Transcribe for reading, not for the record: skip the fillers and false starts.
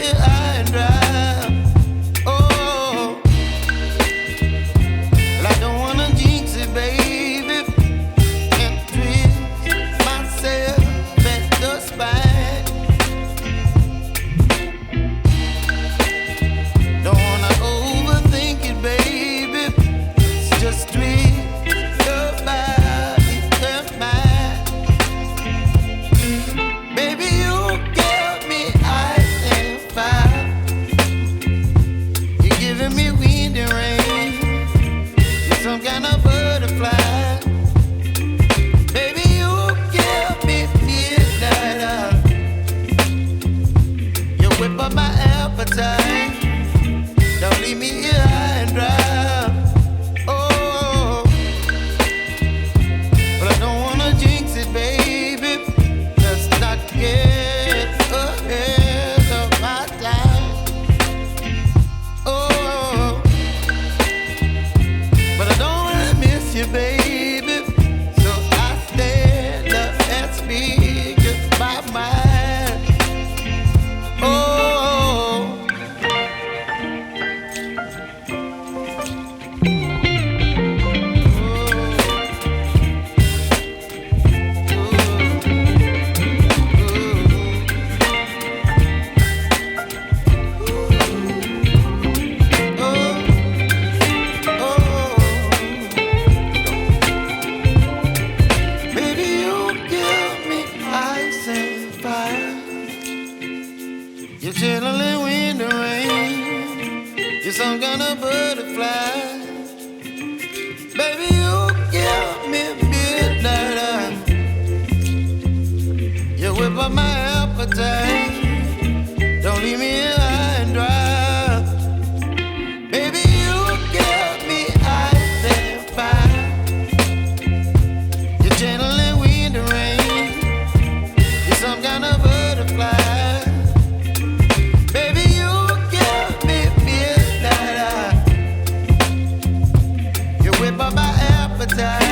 here high and dry. Oh, well, I don't wanna jinx it, baby, and twist myself at the spine. Don't wanna overthink it, baby. It's just twist your body and mine. Baby, you give me ice and fire. You're giving me wind and rain. You're some kind of butterfly. Baby, you give me midnight. You whip up my appetite. Don't leave me here high and dry. Oh, but I don't wanna jinx it, baby. Let's not get ahead of my time. Oh, but I don't wanna miss you, baby. So I stand up and speak just my mind. Oh. Baby, you give me ice and fire. You're chilling wind and rain. You're some kind of butterfly. Baby, you give me midnight. You whip up my appetite. Don't leave me here high and dry. Baby, you give me ice and fire. You're channeling wind and rain. You're some kind of butterfly. Baby, you give me midnight. You whip up my appetite.